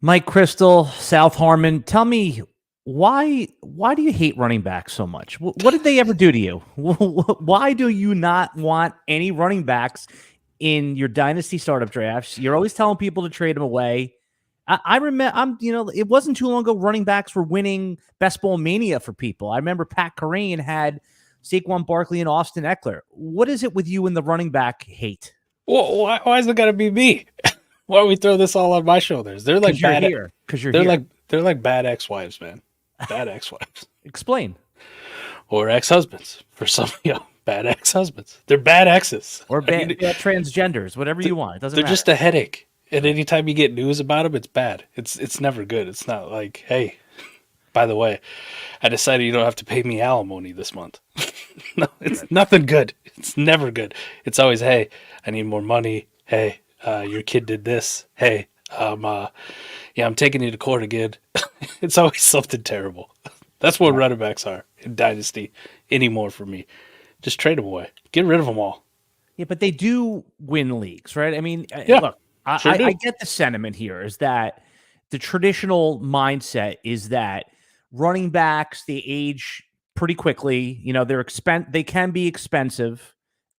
Mike Chrystal, South Harmon, tell me why do you hate running backs so much? What did they ever do to you? Why do you not want any running backs in your dynasty startup drafts? You're always telling people to trade them away. I remember, it wasn't too long ago. Running backs were winning best ball mania for people. I remember Pat Kyren had Saquon Barkley and Austin Eckler. What is it with you and the running back hate? Well, why is it gotta be me? Why don't we throw this all on my shoulders? They're like bad. Because you're here. They're like bad ex-wives, man. Bad ex-wives. Explain. Or ex-husbands for some, bad ex-husbands. They're bad exes. Or bad transgenders, whatever you want. It doesn't matter. They're just a headache. And anytime you get news about them, it's bad. It's never good. It's not like, hey, by the way, I decided you don't have to pay me alimony this month. No, it's nothing good. It's never good. It's always, hey, I need more money. Hey, your kid did this. Hey, I'm taking you to court again. It's always something terrible. That's what running backs are in Dynasty anymore for me. Just trade them away. Get rid of them all. Yeah, but they do win leagues, right? I mean, look, I get the sentiment here is that the traditional mindset is that running backs, they age pretty quickly. They can be expensive,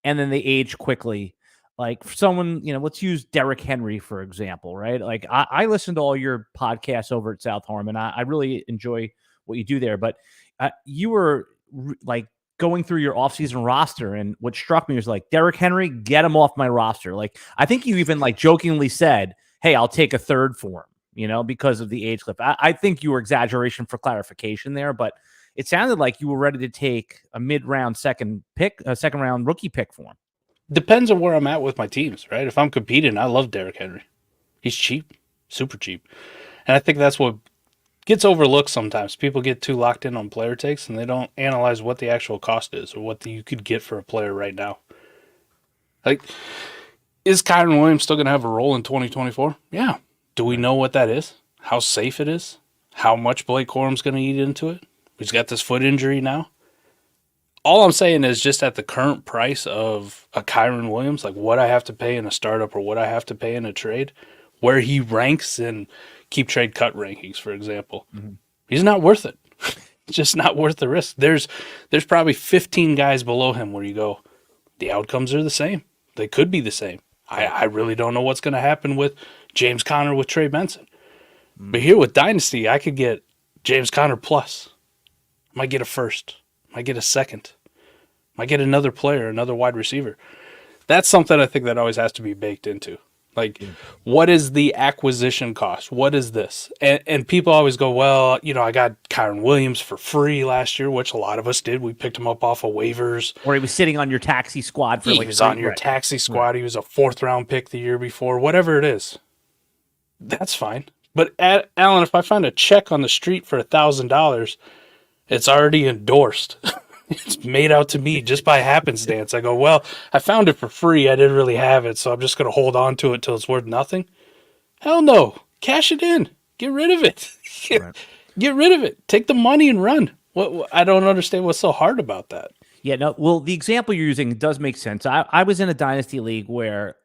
and then they age quickly. Like for someone, let's use Derrick Henry, for example, right? Like I listen to all your podcasts over at South Harmon. I really enjoy what you do there, but you were like going through your offseason roster, and what struck me was like, Derrick Henry, get him off my roster. Like, I think you even like jokingly said, hey, I'll take a third for him, because of the age cliff. I think you were exaggeration for clarification there, but it sounded like you were ready to take a mid-round second round rookie pick for him. Depends on where I'm at with my teams, right? If I'm competing, I love Derrick Henry. He's cheap, super cheap. And I think that's what gets overlooked sometimes. People get too locked in on player takes, and they don't analyze what the actual cost is or what you could get for a player right now. Like, is Kyren Williams still going to have a role in 2024? Yeah. Do we know what that is? How safe it is? How much Blake Corum's going to eat into it? He's got this foot injury now. All I'm saying is just at the current price of a Kyren Williams, like what I have to pay in a startup or what I have to pay in a trade, where he ranks in keep trade cut rankings, for example, he's not worth it. It's just not worth the risk. There's probably 15 guys below him where you go, the outcomes are the same. They could be the same. I really don't know what's going to happen with James Conner with Trey Benson. But here with Dynasty, I could get James Conner plus. I might get a first. Might get a second. Might get another player, another wide receiver. That's something I think that always has to be baked into. Like, what is the acquisition cost? What is this? And people always go, well, I got Kyren Williams for free last year, which a lot of us did. We picked him up off of waivers. Or he was sitting on your taxi squad. He was on your taxi squad. He was a 4th-round pick the year before. Whatever it is, that's fine. But, Alan, if I find a check on the street for $1,000, it's already endorsed. It's made out to me just by happenstance. I go, well, I found it for free. I didn't really have it, so I'm just going to hold on to it till it's worth nothing. Hell no. Cash it in. Get rid of it. Get rid of it. Take the money and run. I don't understand what's so hard about that. Yeah, no. Well, the example you're using does make sense. I was in a dynasty league where,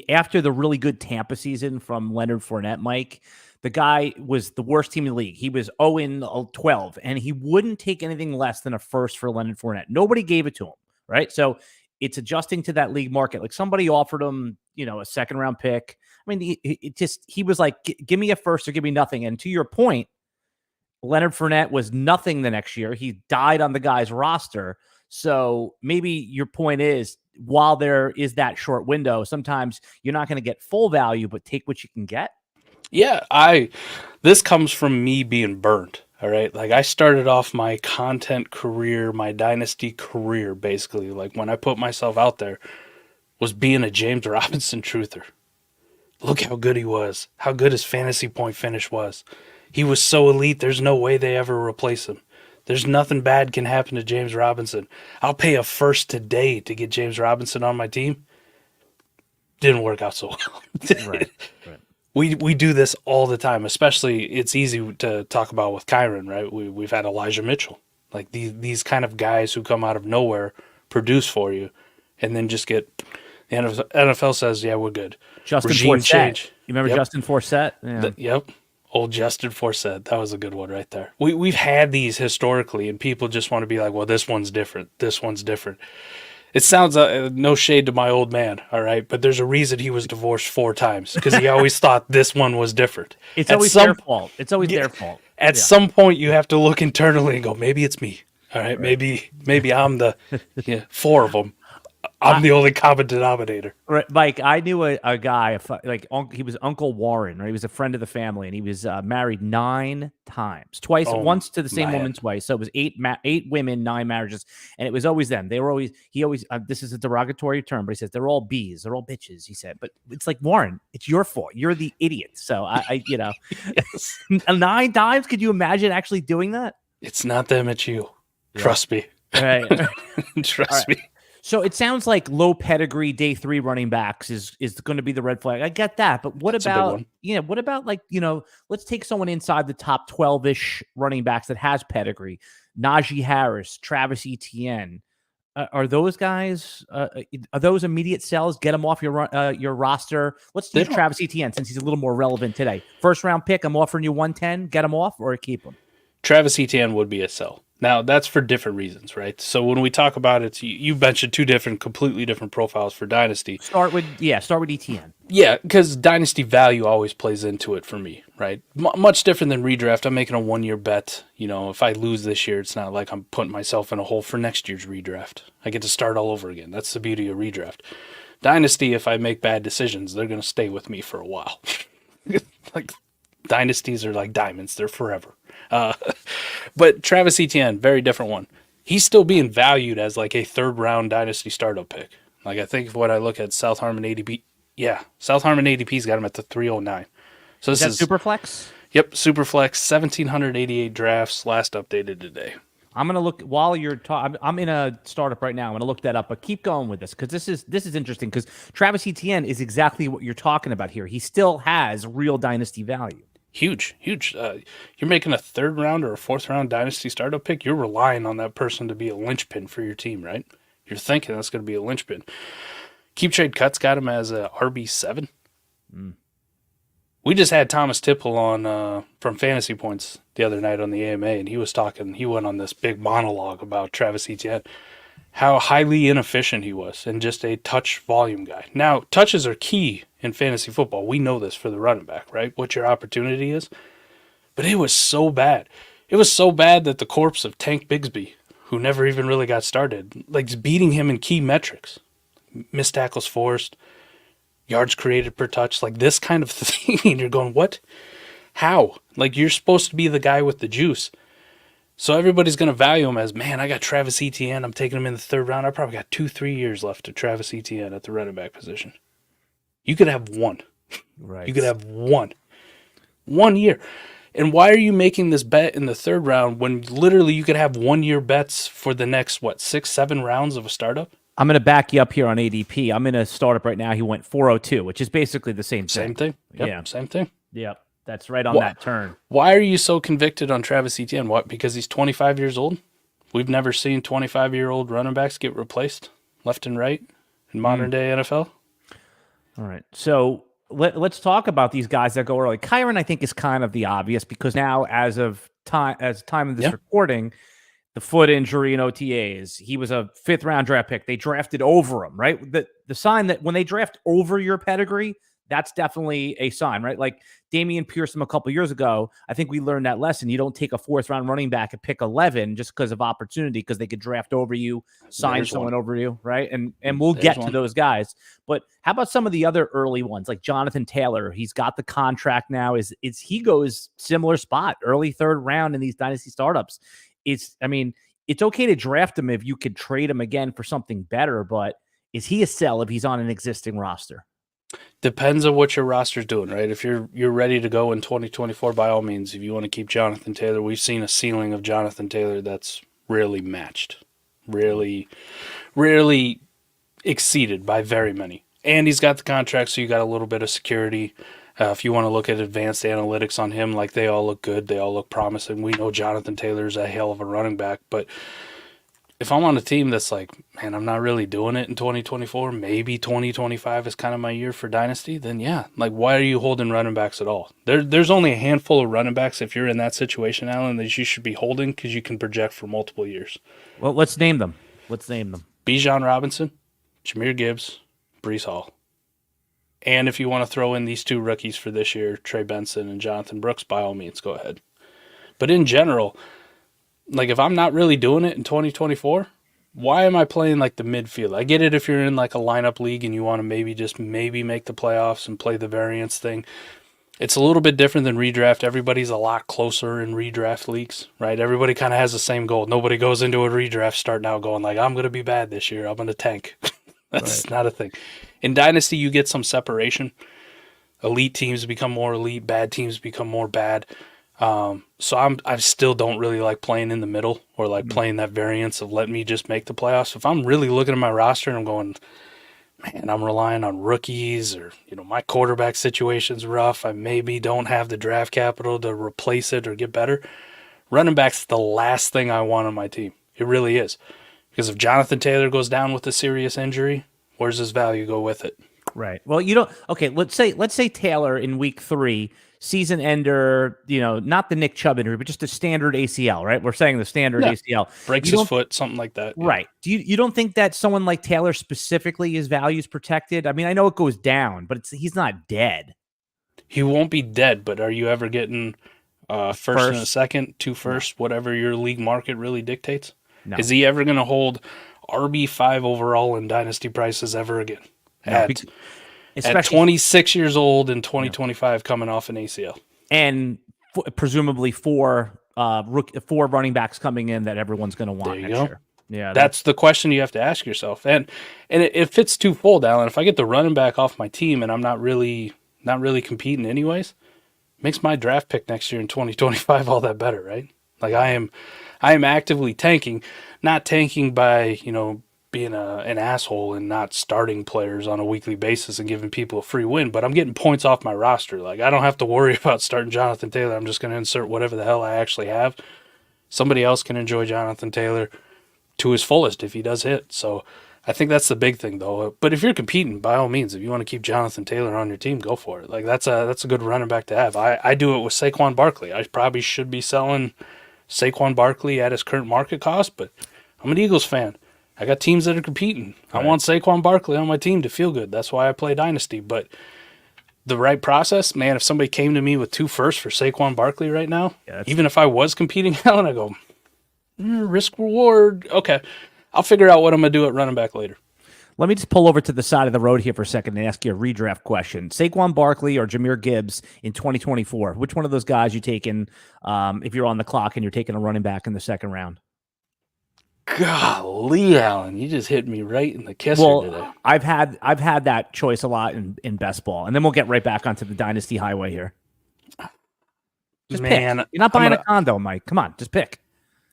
after the really good Tampa season from Leonard Fournette, Mike, the guy was the worst team in the league. He was 0-12, and he wouldn't take anything less than a first for Leonard Fournette. Nobody gave it to him, right? So it's adjusting to that league market. Like somebody offered him, a second-round pick. I mean, he was like, give me a first or give me nothing. And to your point, Leonard Fournette was nothing the next year. He died on the guy's roster. So maybe your point is, while there is that short window, sometimes you're not going to get full value, but take what you can get. Yeah, this comes from me being burned, all right? Like, I started off my content career, my dynasty career, basically, like when I put myself out there, was being a James Robinson truther. Look how good he was, how good his fantasy point finish was. He was so elite, there's no way they ever replace him. There's nothing bad can happen to James Robinson. I'll pay a first today to get James Robinson on my team. Didn't work out so well. Right. We do this all the time, especially it's easy to talk about with Kyren, right? We've had Elijah Mitchell. Like these kind of guys who come out of nowhere, produce for you, and then just get the NFL says, yeah, we're good. Regime change. You remember Justin Forsett? Yeah. Yep. Old Justin Forsett. That was a good one right there. We've had these historically, and people just want to be like, well, this one's different. This one's different. It sounds no shade to my old man, all right? But there's a reason he was divorced 4 times, because he always thought this one was different. It's always their fault. It's always their fault. At some point, you have to look internally and go, maybe it's me. All right? Maybe I'm the 4 of them. I'm the only common denominator. Right, Mike. I knew a guy, he was Uncle Warren, right? He was a friend of the family, and he was married 9 times, once to the same woman twice. So it was 8 women, 9 marriages, and it was always them. They were always, this is a derogatory term, but he says they're all B's, they're all bitches. He said, but it's like, Warren, it's your fault. You're the idiot. So I 9 times. Could you imagine actually doing that? It's not them, it's you. Yeah. Trust me. Right. Trust me. So it sounds like low pedigree day 3 running backs is going to be the red flag. I get that, but what about let's take someone inside the top 12-ish running backs that has pedigree. Najee Harris, Travis Etienne. Are those guys? Are those immediate sells? Get them off your roster. Let's use Travis Etienne since he's a little more relevant today. First round pick. I'm offering you 110. Get him off or keep him. Travis Etienne would be a sell. Now, that's for different reasons, right? So when we talk about it, you mentioned 2 completely different profiles for Dynasty. Start with Etienne. Yeah, because Dynasty value always plays into it for me, right? Much different than redraft. I'm making a 1-year bet. If I lose this year, it's not like I'm putting myself in a hole for next year's redraft. I get to start all over again. That's the beauty of redraft. Dynasty, if I make bad decisions, they're going to stay with me for a while. Like, dynasties are like diamonds. They're forever. But Travis Etienne, very different one. He's still being valued as like a 3rd round dynasty startup pick. Like, I think when I look at South Harmon ADP, South Harmon ADP's got him at the 309. So this is Superflex? Yep, Superflex, 1,788 drafts, last updated today. I'm gonna look while you're talking. I'm in a startup right now. I'm gonna look that up, but keep going with this because this is interesting because Travis Etienne is exactly what you're talking about here. He still has real dynasty value. Huge. You're making a 3rd round or a 4th round dynasty startup pick. You're relying on that person to be a linchpin for your team, right? You're thinking that's going to be a linchpin. Keep Trade Cuts got him as a RB7. We just had Thomas Tipple on from Fantasy Points the other night on the AMA, and he went on this big monologue about Travis Etienne, how highly inefficient he was and just a touch volume guy. Now, touches are key in fantasy football. We know this for the running back, right? What your opportunity is. But it was so bad. It was so bad that the corpse of Tank Bigsby, who never even really got started, like beating him in key metrics. Missed tackles forced, yards created per touch, like this kind of thing. And you're going, what? How? Like, you're supposed to be the guy with the juice. So everybody's going to value him as, man, I got Travis Etienne. I'm taking him in the 3rd round. I probably got 2-3 years left of Travis Etienne at the running back position. You could have 1. Right. You could have 1. 1 year. And why are you making this bet in the 3rd round when literally you could have 1-year bets for the next, 6-7 rounds of a startup? I'm going to back you up here on ADP. I'm in a startup right now. He went 402, which is basically the same thing. Same thing. Yep, yeah. Same thing. Yep. That's right on that turn. Why are you so convicted on Travis Etienne? What? Because he's 25 years old? We've never seen 25-year-old running backs get replaced left and right in modern day NFL. All right. So let's talk about these guys that go early. Kyren, I think, is kind of the obvious because now, as time of this recording, the foot injury in OTAs, he was a 5th round draft pick. They drafted over him, right? The sign that when they draft over your pedigree, that's definitely a sign, right? Like Damian Pearson a couple years ago, I think we learned that lesson. You don't take a 4th round running back at pick 11 just because of opportunity, because they could draft over you, sign someone over you, right? And we'll get to those guys. But how about some of the other early ones, like Jonathan Taylor? He's got the contract now. He goes similar spot, early 3rd round in these dynasty startups. It's okay to draft him if you could trade him again for something better, but is he a sell if he's on an existing roster? Depends on what your roster's doing, right? If you're ready to go in 2024, by all means, if you want to keep Jonathan Taylor, we've seen a ceiling of Jonathan Taylor that's rarely matched, rarely exceeded by very many. And he's got the contract, so you got a little bit of security. If you want to look at advanced analytics on him, like, they all look good, they all look promising. We know Jonathan Taylor's a hell of a running back, but if I'm on a team that's like, man, I'm not really doing it in 2024, maybe 2025 is kind of my year for Dynasty, then yeah, like why are you holding running backs at all? There's only a handful of running backs if you're in that situation, Alan, that you should be holding because you can project for multiple years. Well, let's name them. Bijan Robinson, Jahmyr Gibbs, Breece Hall. And if you want to throw in these two rookies for this year, Trey Benson and Jonathan Brooks, by all means, go ahead. But in general, like if I'm not really doing it in 2024, why am I playing like the midfield? I get it if you're in like a lineup league and you want to maybe make the playoffs and play the variance thing. It's a little bit different than redraft. Everybody's a lot closer in redraft leagues, right? Everybody kind of has the same goal. Nobody goes into a redraft starting out going like, I'm going to be bad this year. I'm going to tank. That's not a thing. In Dynasty, you get some separation. Elite teams become more elite. Bad teams become more bad. So I still don't really like playing in the middle or like playing that variance of let me just make the playoffs. If I'm really looking at my roster and I'm going, man, I'm relying on rookies or, my quarterback situation's rough. I maybe don't have the draft capital to replace it or get better. Running back's the last thing I want on my team. It really is. Because if Jonathan Taylor goes down with a serious injury, where's his value go with it? Right. Well, okay, let's say Taylor in week 3, season ender, not the Nick Chubb injury, but just a standard ACL, right? We're saying the standard ACL. Breaks his foot, something like that. Right. Yeah. You don't think that someone like Taylor specifically, his value is protected? I mean, I know it goes down, but he's not dead. He won't be dead, but are you ever getting first and a second, 2 firsts, whatever your league market really dictates? No. Is he ever going to hold RB5 overall in Dynasty prices ever again? No, at 26 years old in 2025 coming off an ACL. And presumably 4 running backs coming in that everyone's going to want next year. Yeah, that's the question you have to ask yourself. And it fits twofold, Alan. If I get the running back off my team and I'm not really competing anyways, makes my draft pick next year in 2025 all that better, right? Like I am actively tanking, not tanking by, being an asshole and not starting players on a weekly basis and giving people a free win, but I'm getting points off my roster. Like I don't have to worry about starting Jonathan Taylor. I'm just going to insert whatever the hell I actually have. Somebody else can enjoy Jonathan Taylor to his fullest if he does hit. So I think that's the big thing though. But if you're competing, by all means, if you want to keep Jonathan Taylor on your team, go for it. Like that's a good running back to have. I do it with Saquon Barkley. I probably should be selling Saquon Barkley at his current market cost, but I'm an Eagles fan. I got teams that are competing. Right. I want Saquon Barkley on my team to feel good. That's why I play Dynasty. But the right process, man, if somebody came to me with 2 firsts for Saquon Barkley right now, even if I was competing, Alan, I go, risk reward. Okay, I'll figure out what I'm going to do at running back later. Let me just pull over to the side of the road here for a second and ask you a redraft question. Saquon Barkley or Jahmyr Gibbs in 2024, which one of those guys you taking if you're on the clock and you're taking a running back in the second round? Golly, Alan, you just hit me right in the kisser today. I've had that choice a lot in best ball, and then we'll get right back onto the Dynasty highway here. Just pick. You're not buying a condo, Mike. Come on, just pick.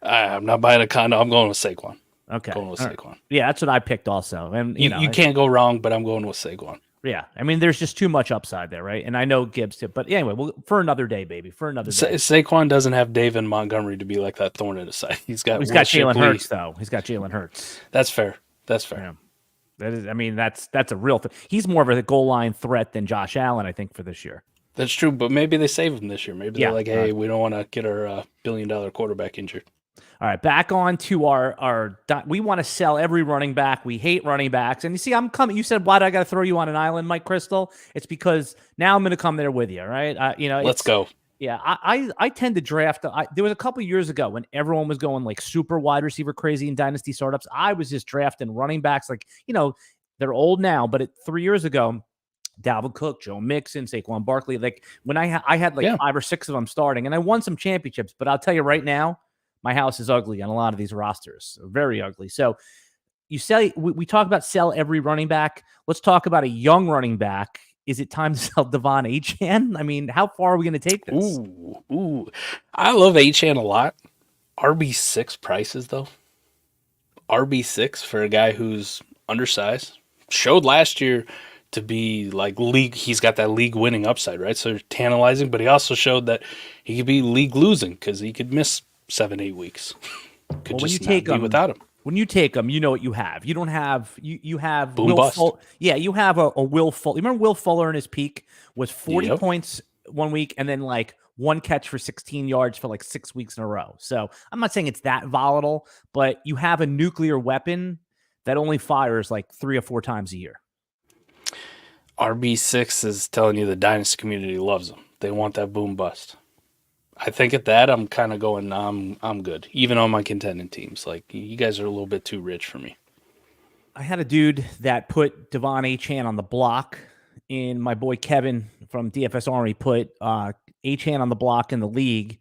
I'm not buying a condo. I'm going with Saquon. Okay, going with Saquon. Right. Yeah, that's what I picked also, and you can't go wrong. But I'm going with Saquon. Yeah, I mean, there's just too much upside there, right? And I know Gibbs too, but anyway, for another day, baby, for another day. Saquon doesn't have David Montgomery to be like that thorn in his side. He's got Jalen Hurts though. He's got Jalen Hurts. That's fair. Yeah. That is, I mean, that's a real thing. He's more of a goal line threat than Josh Allen, I think, for this year. That's true, but maybe they save him this year. Maybe they're like, hey, we don't want to get our $1 billion quarterback injured. All right, back on to our we want to sell every running back. We hate running backs. And you see, I'm coming. You said, why do I got to throw you on an island, Mike Chrystal? It's because now I'm going to come there with you, right? Let's go. Yeah, I tend to draft. There was a couple years ago when everyone was going like super wide receiver crazy in Dynasty startups. I was just drafting running backs like, they're old now, but 3 years ago, Dalvin Cook, Joe Mixon, Saquon Barkley. Like when I had 5 or 6 of them starting, and I won some championships. But I'll tell you right now, my house is ugly on a lot of these rosters, very ugly. So you sell. We talk about sell every running back. Let's talk about a young running back. Is it time to sell Devon Achane? I mean, how far are we going to take this? Ooh, I love Achane a lot. RB6 prices though. RB6 for a guy who's undersized. Showed last year to be like league. He's got that league winning upside, right? So tantalizing, but he also showed that he could be league losing because he could miss 7-8 weeks. Could just not be without him. When you take them, you know what you have. You don't have you have Boom bust. Yeah, you have a Will Fuller. You remember Will Fuller in his peak was 40 Yep. points one week and then like one catch for 16 yards for like 6 weeks in a row. So I'm not saying it's that volatile, but you have a nuclear weapon that only fires like 3 or 4 times a year. RB6 is telling you the Dynasty community loves him. They want that boom bust. I think at that, I'm kind of going, I'm good. Even on my contending teams. Like, you guys are a little bit too rich for me. I had a dude that put Devon Achane on the block. In my boy Kevin from DFS Army put Achane on the block in the league.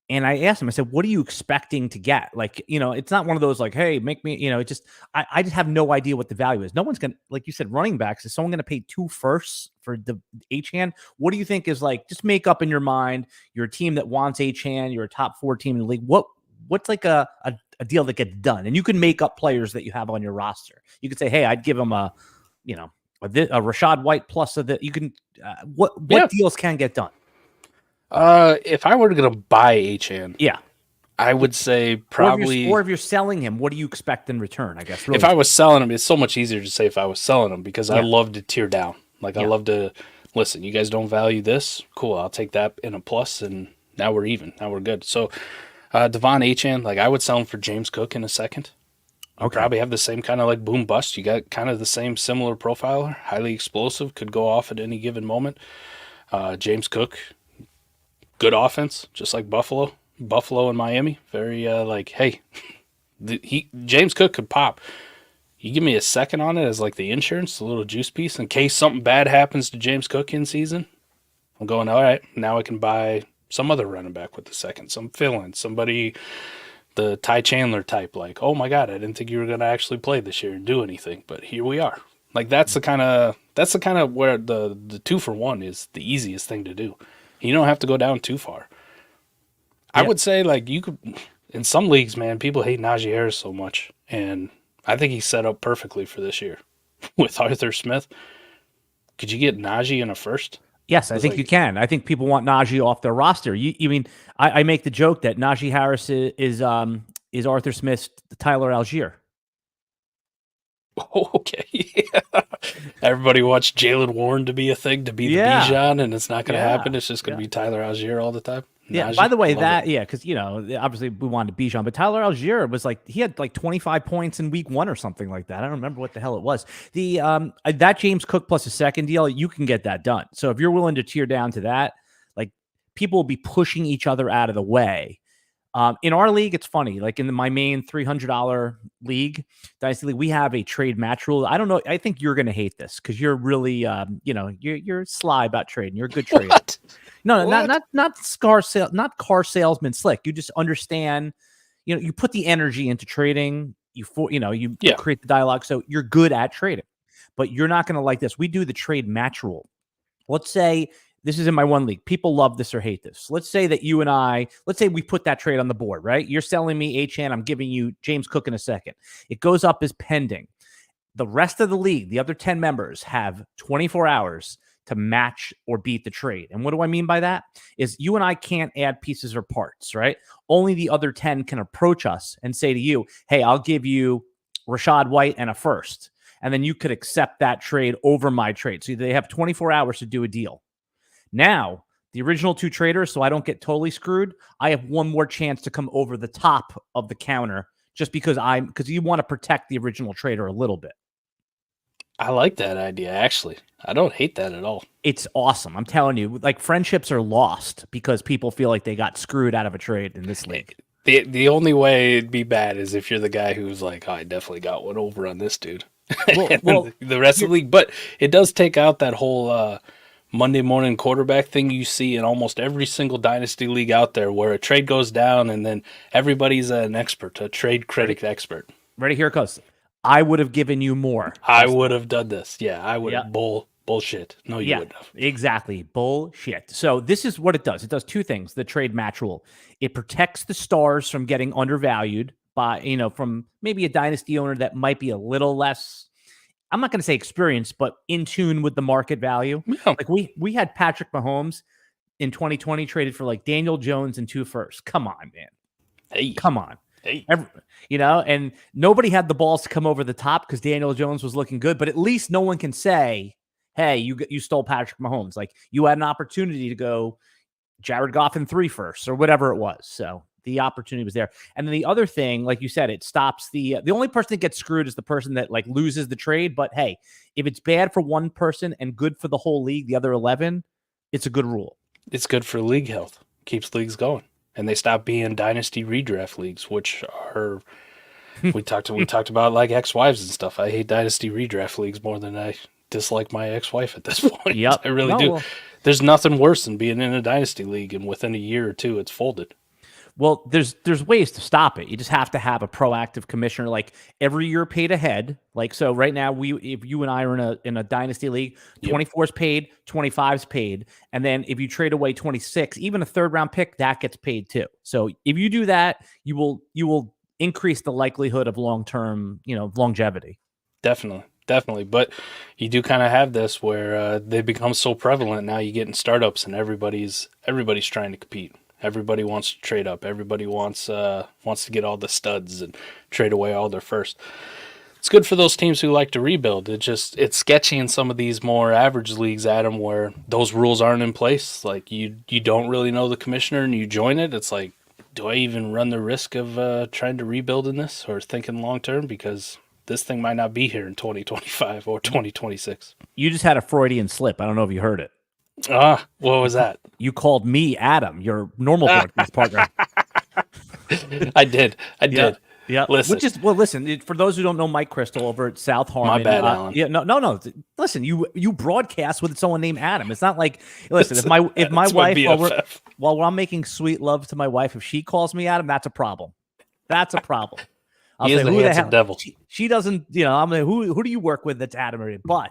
And I asked him, I said, what are you expecting to get? Like, it's not one of those like, hey, make me, it just, I just have no idea what the value is. No one's going to, like you said, running backs. Is someone going to pay 2 firsts for the Achane? What do you think is like, just make up in your mind, you're a team that wants Achane, you're a top 4 team in the league. What's like a deal that gets done? And you can make up players that you have on your roster. You could say, hey, I'd give them a Rashad White plus you can, what deals can get done? If I were going to buy Achane, I would say probably. Or if you're selling him, what do you expect in return? I guess. Really. If I was selling him, it's so much easier to say if I was selling him because I love to tear down. Like I love to listen. You guys don't value this, cool. I'll take that in a plus, and now we're even. Now we're good. So, Devon Achane, like I would sell him for James Cook in a second. Okay. Probably have the same kind of like boom bust. You got kind of the same similar profile, highly explosive, could go off at any given moment. James Cook. Good offense, just like Buffalo and Miami. Very hey, James Cook could pop. You give me a second on it as like the insurance, a little juice piece in case something bad happens to James Cook in season. I'm going, all right, now I can buy some other running back with the second, some fill-in, somebody, the Ty Chandler type. Like, oh my God, I didn't think you were going to actually play this year and do anything, but here we are. Like that's the kind of where the 2-for-1 is the easiest thing to do. You don't have to go down too far. I would say, like, you could, in some leagues, man, people hate Najee Harris so much. And I think he's set up perfectly for this year with Arthur Smith. Could you get Najee in a first? Yes, I think you can. I think people want Najee off their roster. You mean, I make the joke that Najee Harris is Arthur Smith's Tyler Algier. Oh, okay. Yeah. Everybody wants Jalen Warren to be a thing, to be the Bijan, and it's not going to happen. It's just going to be Tyler Algier all the time. Yeah, by the way, because, obviously we wanted Bijan, but Tyler Algier was like, he had like 25 points in week 1 or something like that. I don't remember what the hell it was. That James Cook plus a second deal, you can get that done. So if you're willing to tear down to that, like people will be pushing each other out of the way. In our league, it's funny. Like in my main $300 league, Dynasty League, we have a trade match rule. I don't know. I think you're going to hate this because you're really, you're sly about trading. You're a good trader. No, not car salesman slick. You just understand. You put the energy into trading. You create the dialogue, so you're good at trading. But you're not going to like this. We do the trade match rule. Let's say. This is in my one league. People love this or hate this. Let's say that let's say we put that trade on the board, right? You're selling me Achane. I'm giving you James Cook in a second. It goes up as pending. The rest of the league, the other 10 members, have 24 hours to match or beat the trade. And what do I mean by that? Is you and I can't add pieces or parts, right? Only the other 10 can approach us and say to you, hey, I'll give you Rashad White and a first. And then you could accept that trade over my trade. So they have 24 hours to do a deal. Now, the original 2 traders, so I don't get totally screwed, I have one more chance to come over the top of the counter just because you want to protect the original trader a little bit. I like that idea, actually. I don't hate that at all. It's awesome. I'm telling you, like friendships are lost because people feel like they got screwed out of a trade in this league. The only way it'd be bad is if you're the guy who's like, oh, I definitely got one over on this dude. Well, the rest of the league. But it does take out that whole Monday morning quarterback thing you see in almost every single dynasty league out there where a trade goes down and then everybody's an expert, a trade critic expert. Ready? Here it goes. I would have given you more. I would have done this. Yeah, I would have. Bullshit. No, you wouldn't have. Exactly. Bullshit. So this is what it does. It does 2 things, the trade match rule. It protects the stars from getting undervalued by, from maybe a dynasty owner that might be a little less, I'm not going to say experienced, but in tune with the market value. Yeah. Like we had Patrick Mahomes in 2020 traded for like Daniel Jones and 2 firsts. Come on, man. Hey. Come on. And nobody had the balls to come over the top because Daniel Jones was looking good. But at least no one can say, hey, you stole Patrick Mahomes. Like, you had an opportunity to go Jared Goff in 3 first or whatever it was. So the opportunity was there. And then the other thing, like you said, it stops the only person that gets screwed is the person that like loses the trade. But hey, if it's bad for one person and good for the whole league, the other 11, it's a good rule. It's good for league health. Keeps leagues going. And they stop being dynasty redraft leagues, which are we talked about like ex-wives and stuff. I hate dynasty redraft leagues more than I dislike my ex-wife at this point. Yep. I really do. Well, there's nothing worse than being in a dynasty league and within a year or two it's folded. Well, there's ways to stop it. You just have to have a proactive commissioner. Like, every year paid ahead. Like, so right now, if you and I are in a dynasty league, 24 is paid, 25 is paid, and then if you trade away 26, even a 3rd round pick, that gets paid too. So if you do that, you will increase the likelihood of long-term, longevity. Definitely. But you do kind of have this where they become so prevalent now. You get in startups and everybody's trying to compete. Everybody wants to trade up. Everybody wants to get all the studs and trade away all their first. It's good for those teams who like to rebuild. It's sketchy in some of these more average leagues, Adam, where those rules aren't in place. Like, you don't really know the commissioner and you join it. It's like, do I even run the risk of trying to rebuild in this or thinking long term? Because this thing might not be here in 2025 or 2026. You just had a Freudian slip. I don't know if you heard it. What was that? You called me Adam, your normal broadcast partner. I did. Yeah. Listen, for those who don't know Mike Chrystal over at South Harmon. My bad, Alan. Yeah, no. Listen, you broadcast with someone named Adam. It's not like, listen, if my wife, while I'm making sweet love to my wife, if she calls me Adam, that's a problem. That's a problem. I'll say, who the hell? Devil. She doesn't, I'm like, who do you work with that's Adam? But,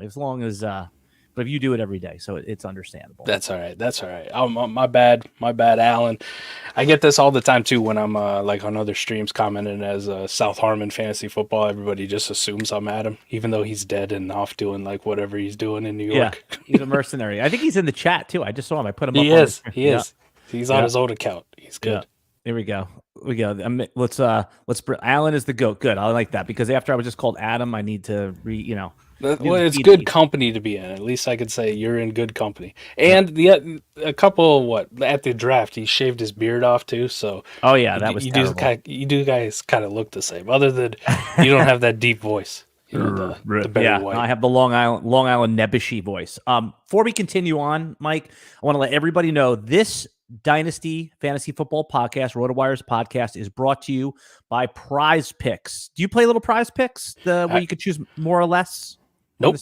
as long as, but if you do it every day, so it's understandable. That's all right. My bad, Alan. I get this all the time too when I'm like on other streams commenting as South Harmon Fantasy Football. Everybody just assumes I'm Adam, even though he's dead and off doing like whatever he's doing in New York. Yeah, he's a mercenary. I think he's in the chat too. I just saw him. I put him up. He is. He's on his old account. He's good. Yeah. Here we go. Let's Alan is the GOAT. Good. I like that because after I was just called Adam, I need to well, it's good company to be in. At least I could say you're in good company. And a couple at the draft, he shaved his beard off too. So that was terrible. You do guys kind of look the same, other than you don't have that deep voice. The Barry White. I have the Long Island Nebuchadnezzar voice. Before we continue on, Mike, I want to let everybody know this Dynasty Fantasy Football Podcast, RotoWire's podcast, is brought to you by Prize Picks. Do you play little Prize Picks, where you could choose more or less? Nope.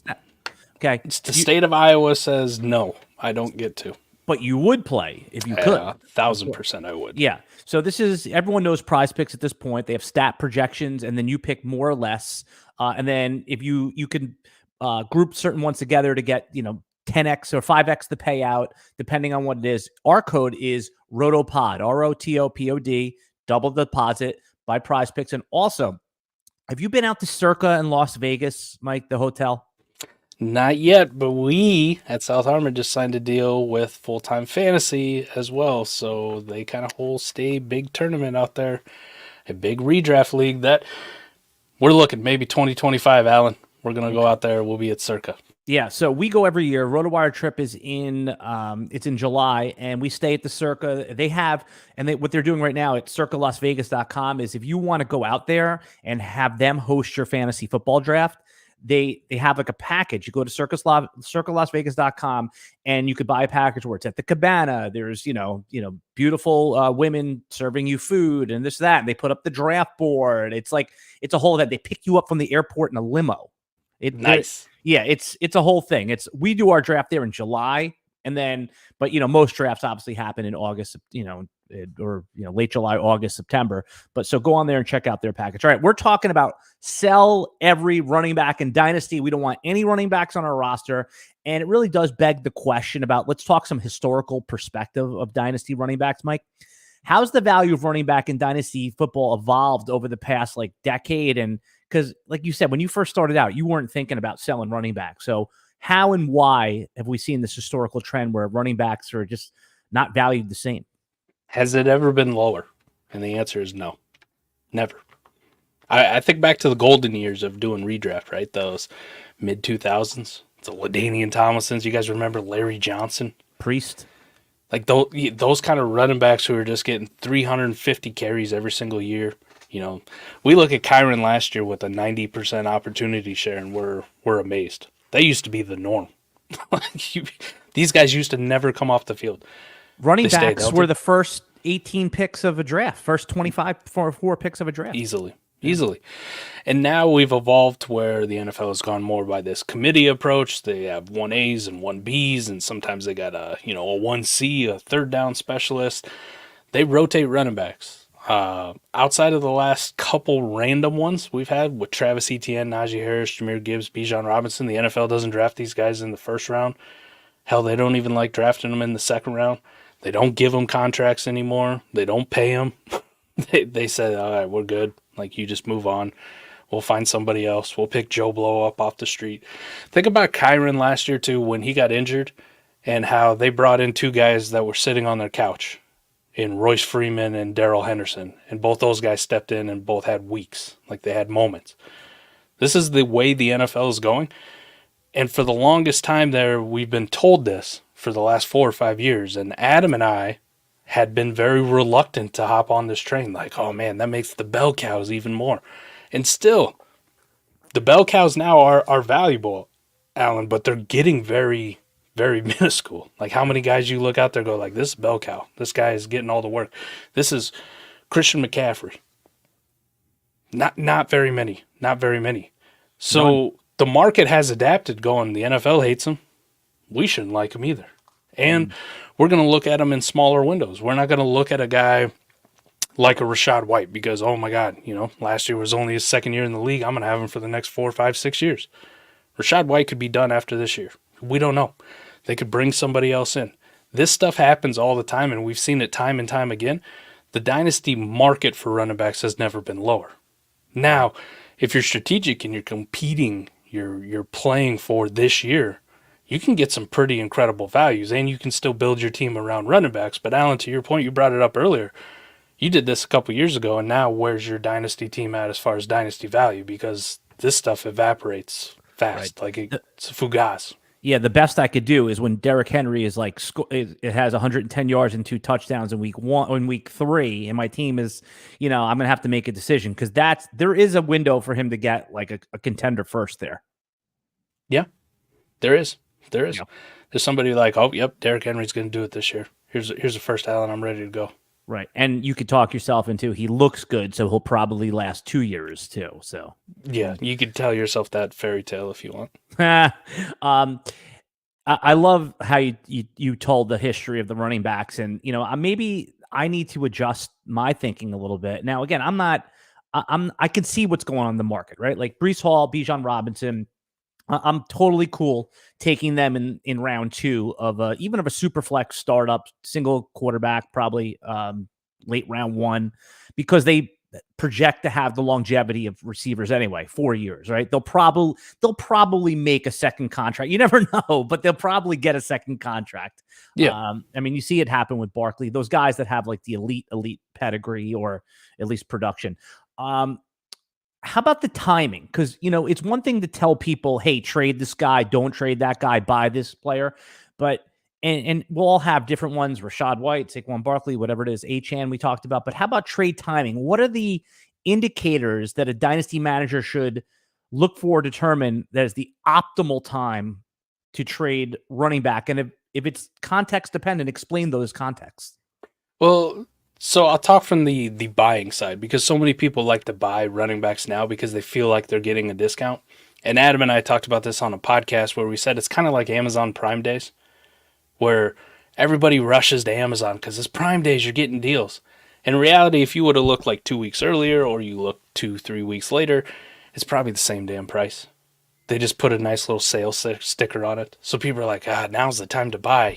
Okay. The state of Iowa says no, I don't get to. But you would play if you could. 1,000% I would. Yeah. So everyone knows Prize Picks at this point. They have stat projections, and then you pick more or less. And then if you can group certain ones together to get, 10x or 5x the payout, depending on what it is. Our code is ROTOPOD, ROTOPOD, double the deposit by Prize Picks. And also, have you been out to Circa in Las Vegas, Mike, the hotel? Not yet, but we at South Harmon just signed a deal with Full-Time Fantasy as well. So they kind of host a big tournament out there, a big redraft league that we're looking maybe 2025, Alan. We're going to go out there. We'll be at Circa. Yeah, so we go every year. RotoWire trip is in July, and we stay at the Circa. What they're doing right now at circalasvegas.com is if you want to go out there and have them host your fantasy football draft, they have like a package. You go to circalasvegas.com and you could buy a package where it's at the cabana. There's, beautiful women serving you food and this, that. And they put up the draft board. It's a whole event. They pick you up from the airport in a limo. Nice. Yeah, it's a whole thing. We do our draft there in July, and then, but most drafts obviously happen in August, or late July, August, September. But so go on there and check out their package. All right, we're talking about sell every running back in Dynasty. We don't want any running backs on our roster, and it really does beg the question about. Let's talk some historical perspective of Dynasty running backs, Mike. How's the value of running back in Dynasty football evolved over the past decade? And because, like you said, when you first started out, you weren't thinking about selling running backs. So how and why have we seen this historical trend where running backs are just not valued the same? Has it ever been lower? And the answer is no. Never. I think back to the golden years of doing redraft, right? Those mid-2000s. The LaDainian Tomlinsons. You guys remember Larry Johnson? Priest. Like those kind of running backs who are just getting 350 carries every single year. You know, we look at Kyren last year with a 90% opportunity share, and we're amazed. That used to be the norm. These guys used to never come off the field. Running backs were the first 18 picks of a draft, first 25 4 picks of a draft. Easily. And now we've evolved to where the NFL has gone more by this committee approach. They have 1As and 1Bs, and sometimes they got a 1C, a third down specialist. They rotate running backs. Outside of the last couple random ones we've had with Travis Etienne, Najee Harris, Jahmyr Gibbs, Bijan Robinson, the NFL doesn't draft these guys in the first round. Hell, they don't even like drafting them in the second round. They don't give them contracts anymore. They don't pay them. They said, all right, we're good. Like, you just move on. We'll find somebody else. We'll pick Joe Blow up off the street. Think about Kyren last year, too, when he got injured and how they brought in two guys that were sitting on their couch in Royce Freeman and Darrell Henderson. And both those guys stepped in and both had weeks. Like, they had moments. This is the way the NFL is going. And for the longest time there, we've been told this for the last 4 or 5 years. And Adam and I had been very reluctant to hop on this train. Like, oh man, that makes the bell cows even more. And still, the bell cows now are valuable, Alan, but they're getting very, very minuscule. Like, how many guys you look out there go like, this is bell cow. This guy is getting all the work. This is Christian McCaffrey. Not very many. Not very many. So the market has adapted going, the NFL hates him. We shouldn't like him either. And we're going to look at them in smaller windows. We're not going to look at a guy like a Rachaad White because, oh my God, last year was only his second year in the league. I'm going to have him for the next 4, 5, 6 years. Rachaad White could be done after this year. We don't know. They could bring somebody else in. This stuff happens all the time, and we've seen it time and time again. The dynasty market for running backs has never been lower. Now, if you're strategic and you're competing, you're playing for this year, you can get some pretty incredible values, and you can still build your team around running backs. But Alan, to your point, you brought it up earlier. You did this a couple years ago, and now where's your dynasty team at as far as dynasty value? Because this stuff evaporates fast, right. Like it's a fugazi. Yeah, the best I could do is when Derrick Henry is like it has 110 yards and 2 touchdowns in week 3, and my team is, I'm gonna have to make a decision because there is a window for him to get like a contender first there. Yeah, there is. Yeah. There's somebody like, oh, yep, Derrick Henry's going to do it this year. Here's the first Allen. I'm ready to go. Right, and you could talk yourself into he looks good, so he'll probably last 2 years too. So yeah, you could tell yourself that fairy tale if you want. I love how you told the history of the running backs, and maybe I need to adjust my thinking a little bit. Now, again, I can see what's going on in the market, right? Like Breece Hall, Bijan Robinson. I'm totally cool taking them in round 2 of even of a super flex startup single quarterback, probably late round 1, because they project to have the longevity of receivers anyway, 4 years, right? They'll probably make a second contract. You never know, but they'll probably get a second contract. Yeah. You see it happen with Barkley, those guys that have like the elite pedigree or at least production. How about the timing? Because, it's one thing to tell people, hey, trade this guy, don't trade that guy, buy this player. But, and we'll all have different ones, Rachaad White, Saquon Barkley, whatever it is, Achane we talked about. But how about trade timing? What are the indicators that a dynasty manager should look for, determine that is the optimal time to trade running back? And if it's context dependent, explain those contexts. Well, so I'll talk from the buying side because so many people like to buy running backs now because they feel like they're getting a discount. And Adam and I talked about this on a podcast where we said it's kind of like Amazon Prime Days, where everybody rushes to Amazon because it's Prime Days, you're getting deals. In reality, if you would have looked like 2 weeks earlier or you look 2-3 weeks later, it's probably the same damn price. They just put a nice little sales sticker on it. So people are like, now's the time to buy.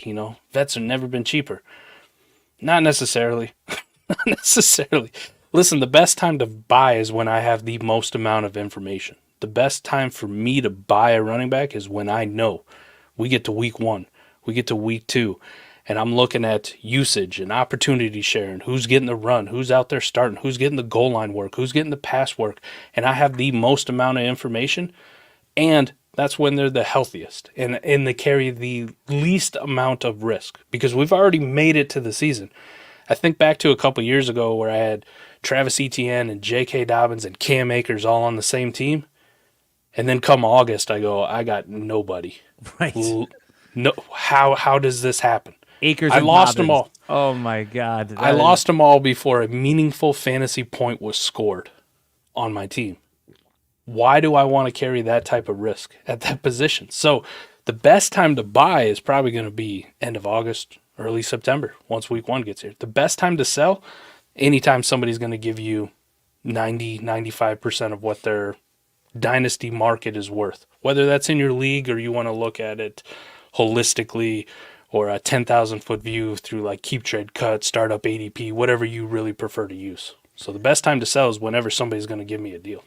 Vets have never been cheaper. Not necessarily. Not necessarily. Listen, the best time to buy is when I have the most amount of information. The best time for me to buy a running back is when I know we get to week 1, we get to week 2, and I'm looking at usage and opportunity share and who's getting the run, who's out there starting, who's getting the goal line work, who's getting the pass work, and I have the most amount of information, and that's when they're the healthiest and they carry the least amount of risk because we've already made it to the season. I think back to a couple years ago where I had Travis Etienne and J.K. Dobbins and Cam Akers all on the same team. And then come August, I go, I got nobody. Right. No, how does this happen? Akers I and lost Dobbins. them all. Oh, my God. I lost them all before a meaningful fantasy point was scored on my team. Why do I want to carry that type of risk at that position? So the best time to buy is probably going to be end of August, early September, once week 1 gets here. The best time to sell, anytime somebody's going to give you 95% of what their dynasty market is worth. Whether that's in your league or you want to look at it holistically or a 10,000-foot view through like Keep Trade Cut, Startup ADP, whatever you really prefer to use. So the best time to sell is whenever somebody's going to give me a deal.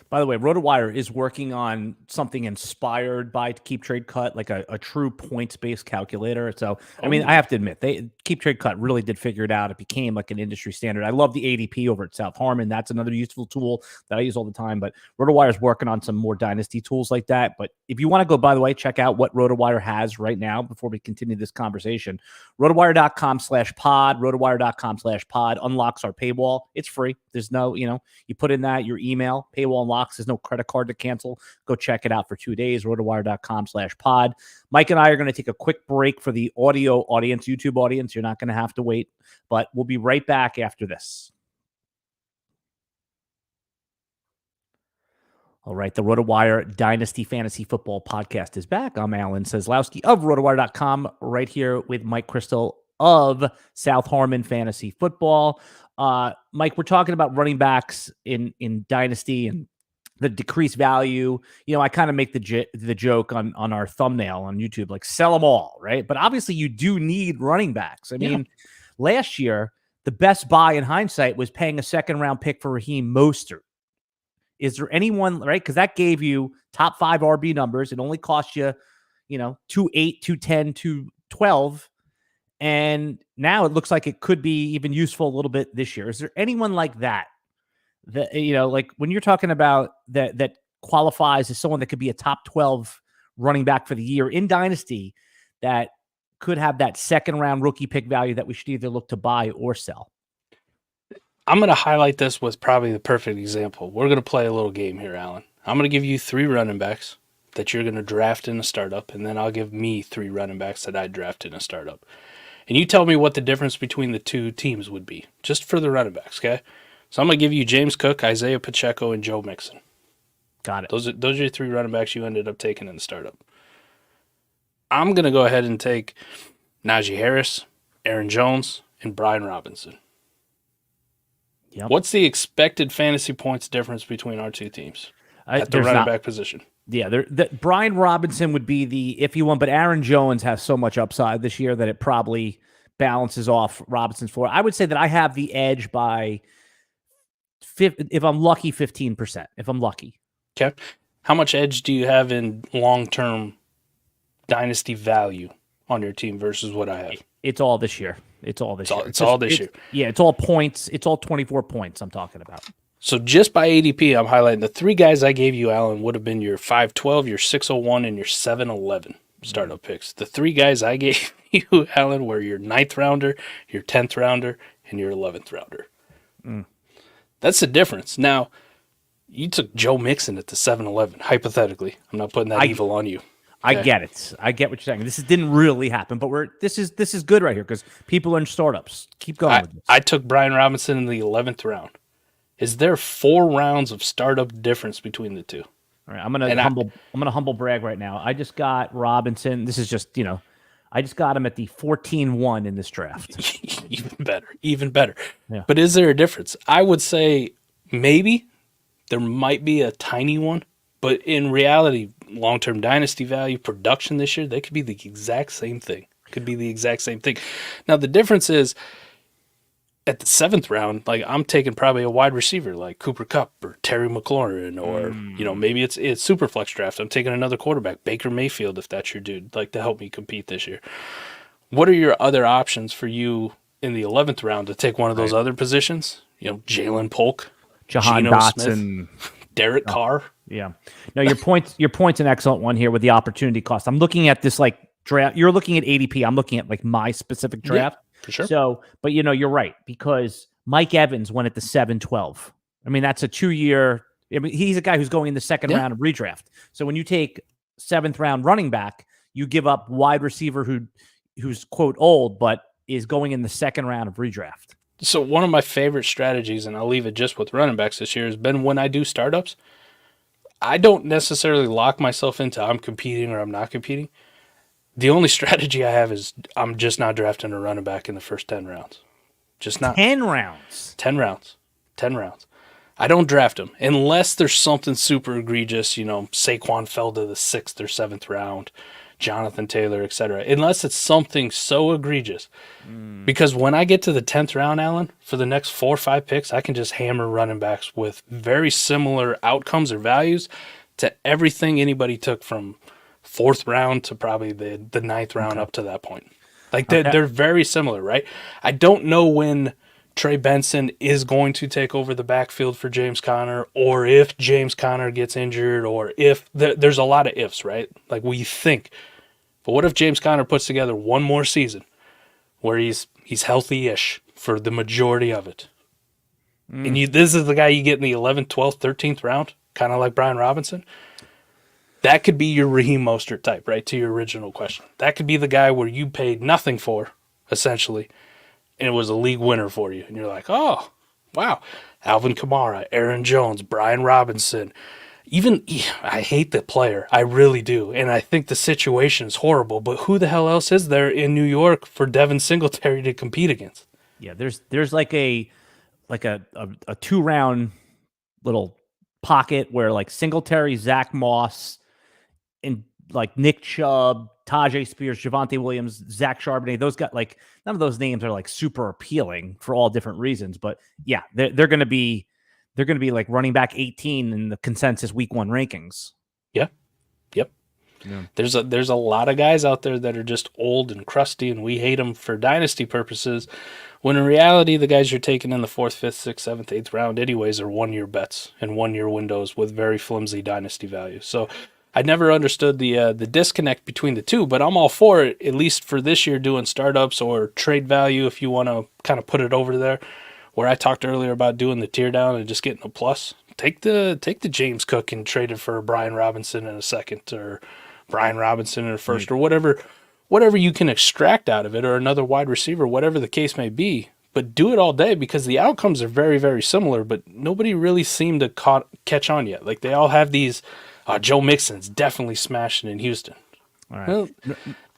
By the way, RotoWire is working on something inspired by Keep Trade Cut, like a true points-based calculator. So, I mean, I have to admit, Keep Trade Cut really did figure it out. It became like an industry standard. I love the ADP over at South Harmon. That's another useful tool that I use all the time. But RotoWire is working on some more dynasty tools like that. But if you want to go, by the way, check out what RotoWire has right now before we continue this conversation. RotoWire.com/pod, RotoWire.com/pod unlocks our paywall. It's free. There's no, you put in that, your email, paywall unlocks. There's no credit card to cancel. Go check it out for 2 days, rotowire.com/pod. Mike and I are going to take a quick break for the audio audience, YouTube audience. You're not going to have to wait, but we'll be right back after this. All right, the RotoWire Dynasty Fantasy Football Podcast is back. I'm Alan Seslowsky of RotoWire.com, right here with Mike Chrystal of South Harmon Fantasy Football. Mike, we're talking about running backs in Dynasty and the decreased value. I kind of make the joke on our thumbnail on YouTube, like sell them all, right? But obviously you do need running backs. I mean, last year, the best buy in hindsight was paying a second-round pick for Raheem Mostert. Is there anyone, right? Because that gave you top 5 RB numbers. It only cost you, 2.8, 2.10, 2.12. And now it looks like it could be even useful a little bit this year. Is there anyone like that? That, like when you're talking about that qualifies as someone that could be a top 12 running back for the year in Dynasty that could have that second round rookie pick value that we should either look to buy or sell? I'm going to highlight this with probably the perfect example. We're going to play a little game here, Alan. I'm going to give you 3 running backs that you're going to draft in a startup, and then I'll give me 3 running backs that I draft in a startup. And you tell me what the difference between the 2 teams would be, just for the running backs, okay? So I'm going to give you James Cook, Isaiah Pacheco, and Joe Mixon. Got it. Those are your 3 running backs you ended up taking in the startup. I'm going to go ahead and take Najee Harris, Aaron Jones, and Brian Robinson. Yep. What's the expected fantasy points difference between our 2 teams at the running back position? Yeah, Brian Robinson would be the iffy one, but Aaron Jones has so much upside this year that it probably balances off Robinson's floor. I would say that I have the edge by, if I'm lucky, 15%, if I'm lucky. Okay. How much edge do you have in long-term dynasty value on your team versus what I have? It's all this year. It's all this year. It's all this year. Yeah, it's all points. It's all 24 points I'm talking about. So just by ADP, I'm highlighting the 3 guys I gave you, Alan, would have been your 512, your 601, and your 711 startup picks. The 3 guys I gave you, Alan, were your 9th rounder, your 10th rounder, and your 11th rounder. That's the difference. Now, you took Joe Mixon at the 711, hypothetically. I'm not putting that evil on you. I get it. I get what you're saying. This didn't really happen, but this is good right here because people are in startups. Keep going with this. I took Brian Robinson in the 11th round. Is there 4 rounds of startup difference between the 2? All right, I'm gonna humble brag right now. I just got Robinson. This is just, I just got him at the 14-1 in this draft. Even better. Yeah. But is there a difference? I would say maybe there might be a tiny one, but in reality, long-term dynasty value, production this year, they could be the exact same thing. Now, the difference is at the 7th round, like I'm taking probably a wide receiver like Cooper Kupp or Terry McLaurin, or maybe it's super flex draft. I'm taking another quarterback, Baker Mayfield, if that's your dude, like to help me compete this year. what are your other options for you in the 11th round to take one of those other positions? Jalen Polk, Jahan Geno Dotson, Smith, Derek Carr. Yeah. No, your point's an excellent one here with the opportunity cost. I'm looking at this like draft. You're looking at ADP. I'm looking at like my specific draft. Yeah, for sure. So, but you're right, because Mike Evans went at the 7-12. I mean, that's a 2-year. I mean, he's a guy who's going in the second round of redraft. So when you take 7th round running back, you give up wide receiver who's quote old, but is going in the second round of redraft. So one of my favorite strategies, and I'll leave it just with running backs this year, has been when I do startups, I don't necessarily lock myself into I'm competing or I'm not competing. The only strategy I have is I'm just not drafting a running back in the first 10 rounds. Just not. 10 rounds. 10 rounds. 10 rounds. I don't draft them unless there's something super egregious, Saquon fell to the 6th or 7th round, Jonathan Taylor, etc. Unless it's something so egregious. Because when I get to the 10th round, Alan, for the next 4 or 5 picks, I can just hammer running backs with very similar outcomes or values to everything anybody took from 4th round to probably the 9th round up to that point. Like they're very similar, right? I don't know when Trey Benson is going to take over the backfield for James Conner, or if James Conner gets injured, or if there's a lot of ifs, right? Like we think. But what if James Conner puts together one more season where he's healthy-ish for the majority of it? And this is the guy you get in the 11th, 12th, 13th round, kind of like Brian Robinson. That could be your Raheem Mostert type, right, to your original question. That could be the guy where you paid nothing for, essentially, and it was a league winner for you. And you're like, oh, wow. Alvin Kamara, Aaron Jones, Brian Robinson. I hate the player. I really do. And I think the situation is horrible. But who the hell else is there in New York for Devin Singletary to compete against? Yeah, there's like a 2-round little pocket where like Singletary, Zach Moss, and like Nick Chubb, Tajay Spears, Javonte Williams, Zach Charbonnet, those guys, like none of those names are like super appealing for all different reasons. But yeah, they're going to be like running back 18 in the consensus week 1 rankings. Yeah. Yep. Yeah. There's a lot of guys out there that are just old and crusty, and we hate them for dynasty purposes. When in reality, the guys you're taking in the 4th, 5th, 6th, 7th, 8th round anyways are 1-year bets and 1-year windows with very flimsy dynasty value. So I never understood the disconnect between the two, but I'm all for it, at least for this year, doing startups or trade value if you want to kind of put it over there. Where I talked earlier about doing the tear down and just getting a plus. Take the James Cook and trade it for Brian Robinson in a second, or Brian Robinson in a first, or whatever you can extract out of it, or another wide receiver, whatever the case may be. But do it all day, because the outcomes are very, very similar, but nobody really seemed to catch on yet. Like they all have these. Joe Mixon's definitely smashing in Houston. All right. Well,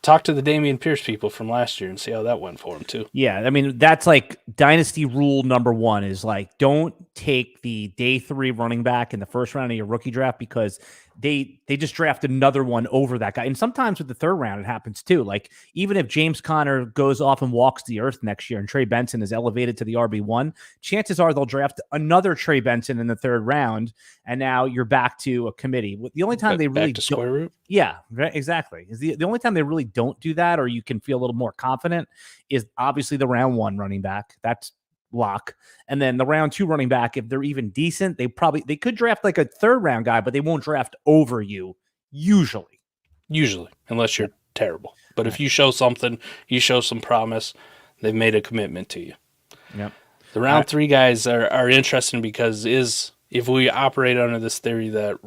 talk to the Dameon Pierce people from last year and see how that went for him too. Yeah, I mean, that's like dynasty rule number 1 is like, don't take the day 3 running back in the first round of your rookie draft, because they just draft another one over that guy. And sometimes with the 3rd round, it happens too. Like even if James Conner goes off and walks the earth next year and Trey Benson is elevated to the RB1, chances are they'll draft another Trey Benson in the 3rd round. And now you're back to a committee. The only time they really to square root. Yeah, exactly. Is the only time they really don't do that, or you can feel a little more confident, is obviously the round 1 running back. That's lock. And then the round 2 running back, if they're even decent, they could draft like a 3rd round guy, but they won't draft over you usually, unless you're terrible. But if you show something, you show some promise, they've made a commitment to you. Yep. The round 3 guys are interesting, because if we operate under this theory that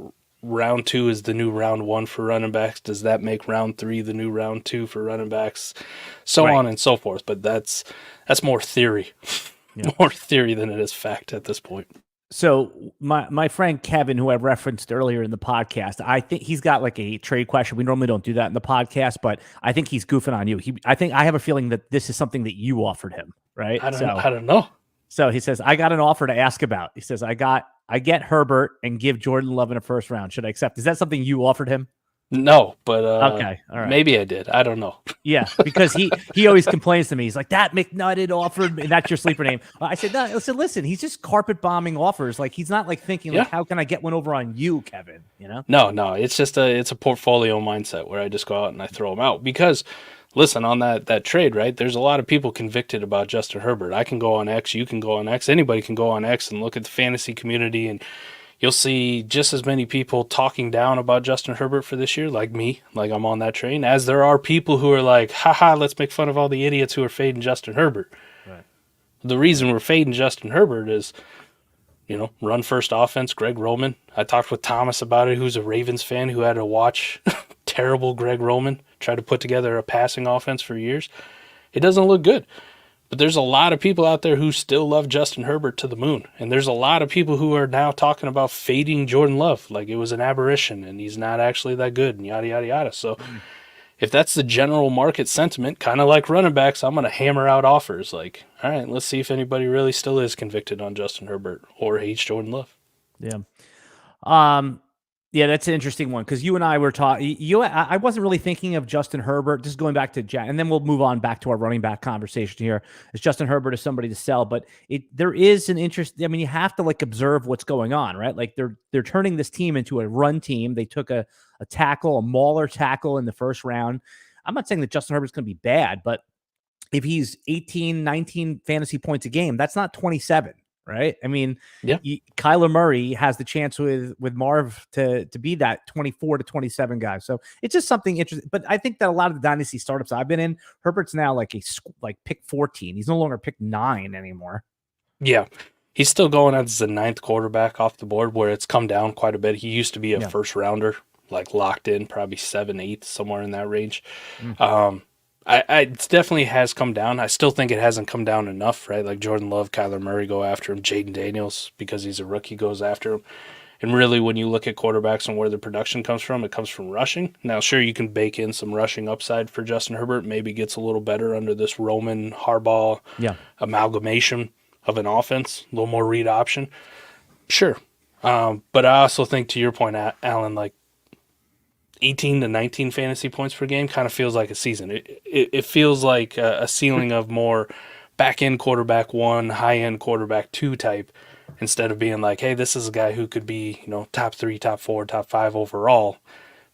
round 2 is the new round 1 for running backs, does that make round 3 the new round 2 for running backs, so on and so forth? But that's more theory. Yeah. More theory than it is fact at this point. So my friend Kevin, who I referenced earlier in the podcast, I think he's got like a trade question. We normally don't do that in the podcast, but I think he's goofing on you. I have a feeling that this is something that you offered him, right? I don't know. So he says, I got an offer to ask about. He says, I get Herbert and give Jordan Love in a 1st round. Should I accept? Is that something you offered him? No, but okay, all right. Maybe I did. I don't know. Yeah, because he always complains to me. He's like, that McNutted offered me. That's your sleeper name. I said, no, listen, he's just carpet bombing offers. Like he's not like thinking like, how can I get one over on you, Kevin? You know? No, it's just it's a portfolio mindset where I just go out and I throw them out, because listen, on that trade, right? There's a lot of people convicted about Justin Herbert. I can go on X, you can go on X, anybody can go on X and look at the fantasy community, and you'll see just as many people talking down about Justin Herbert for this year, like me, like I'm on that train, as there are people who are like, haha, let's make fun of all the idiots who are fading Justin Herbert. Right. The reason we're fading Justin Herbert is, run first offense, Greg Roman. I talked with Thomas about it, who's a Ravens fan who had to watch terrible Greg Roman try to put together a passing offense for years. It doesn't look good. But there's a lot of people out there who still love Justin Herbert to the moon. And there's a lot of people who are now talking about fading Jordan Love like it was an aberration and he's not actually that good and yada, yada, yada. So if that's the general market sentiment, kind of like running backs, I'm going to hammer out offers like, all right, let's see if anybody really still is convicted on Justin Herbert or hates Jordan Love. Yeah. Yeah, that's an interesting one because you and I were talking. I wasn't really thinking of Justin Herbert. Just going back to Jack, and then we'll move on back to our running back conversation here. Is Justin Herbert is somebody to sell, but there is an interest. I mean, you have to observe what's going on, right? Like they're turning this team into a run team. They took a tackle, a mauler tackle in the first round. I'm not saying that Justin Herbert's going to be bad, but if he's 18, 19 fantasy points a game, that's not 27. Right. I mean, Kyler Murray has the chance with Marv to be that 24 to 27 guy. So it's just something interesting. But I think that a lot of the dynasty startups I've been in, Herbert's now like pick 14. He's no longer pick 9 anymore. Yeah. He's still going as the 9th quarterback off the board where it's come down quite a bit. He used to be a first rounder, like locked in, probably 7, 8, somewhere in that range. It definitely has come down. I still think it hasn't come down enough, right? Like Jordan Love, Kyler Murray go after him. Jaden Daniels, because he's a rookie, goes after him. And really, when you look at quarterbacks and where the production comes from, it comes from rushing. Now, sure, you can bake in some rushing upside for Justin Herbert. Maybe gets a little better under this Roman Harbaugh amalgamation of an offense, a little more read option. Sure. But I also think, to your point, Alan, like 18 to 19 fantasy points per game kind of feels like a season. It feels like a ceiling of more back-end quarterback 1, high-end quarterback 2 type, instead of being like, hey, this is a guy who could be, top 3, top 4, top 5 overall.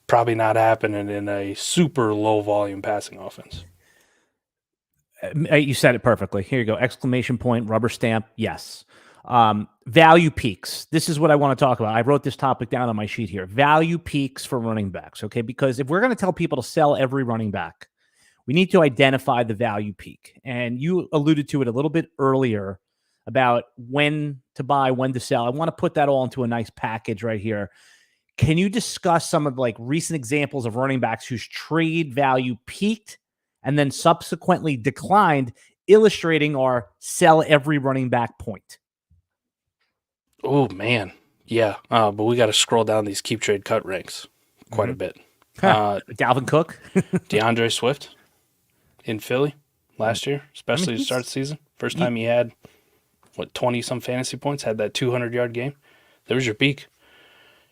Probably not happening in a super low-volume passing offense. You said it perfectly. Here you go. Exclamation point, rubber stamp. Yes. Value peaks. This is what I want to talk about. I wrote this topic down on my sheet here. Value peaks for running backs. Okay. Because if we're going to tell people to sell every running back, we need to identify the value peak. And you alluded to it a little bit earlier about when to buy, when to sell. I want to put that all into a nice package right here. Can you discuss some of recent examples of running backs whose trade value peaked and then subsequently declined, illustrating our sell every running back point? Oh, man. Yeah. But we got to scroll down these keep trade cut ranks quite a bit. Dalvin Cook. DeAndre Swift in Philly last year, especially to start the season. First time he had, 20-some fantasy points, had that 200-yard game. There was your peak.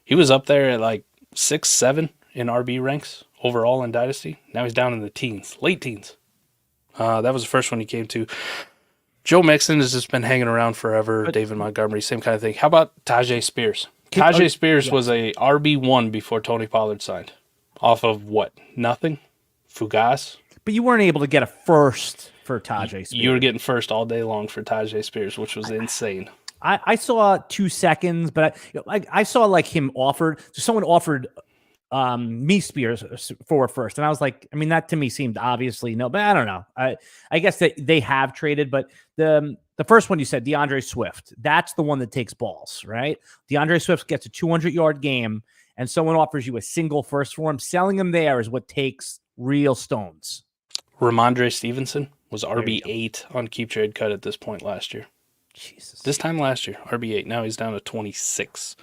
He was up there at 6, 7 in RB ranks overall in Dynasty. Now he's down in the teens, late teens. That was the first one he came to. Joe Mixon has just been hanging around forever. But David Montgomery, same kind of thing. How about Tajay Spears? Tajay Spears was a RB1 before Tony Pollard signed. Off of what? Nothing? Fugazi? But you weren't able to get a first for Tajay Spears. You were getting first all day long for Tajay Spears, which was insane. I saw 2 seconds, but I saw him offered. So someone offered me Spears for first, and I was like, I mean, that to me seemed obviously no, but I don't know. I guess that they have traded, but the first one you said, DeAndre Swift, that's the one that takes balls, right? DeAndre Swift gets a 200-yard game, and someone offers you a single first for him. Selling him there is what takes real stones. Ramondre Stevenson was RB8 on keep trade cut at this point last year. Jesus. This time last year, RB8. Now he's down to 26.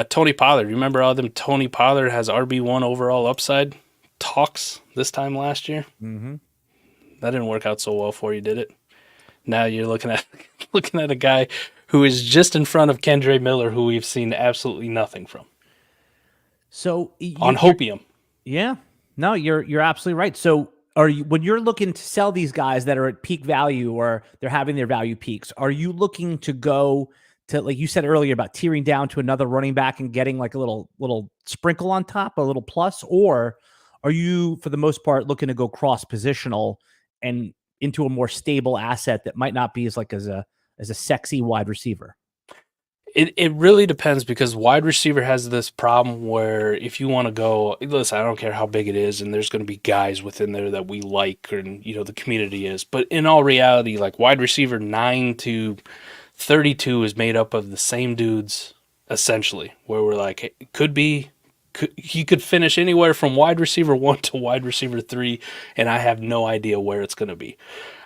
Tony Pollard. Remember all them Tony Pollard has RB1 overall upside talks this time last year? Mm-hmm. That didn't work out so well for you, did it? Now you're looking at a guy who is just in front of Kendre Miller, who we've seen absolutely nothing from. So on hopium. Yeah. No, you're absolutely right. So when you're looking to sell these guys that are at peak value or they're having their value peaks, are you looking to go to, like you said earlier, about tearing down to another running back and getting a little sprinkle on top, a little plus, or are you, for the most part, looking to go cross-positional and into a more stable asset that might not be as a sexy wide receiver? It really depends, because wide receiver has this problem where if you want to go, listen, I don't care how big it is, and there's going to be guys within there that we like, and the community is. But in all reality, like wide receiver 9 to 32 is made up of the same dudes, essentially, where we're like, he could finish anywhere from wide receiver 1 to wide receiver 3, and I have no idea where it's going to be.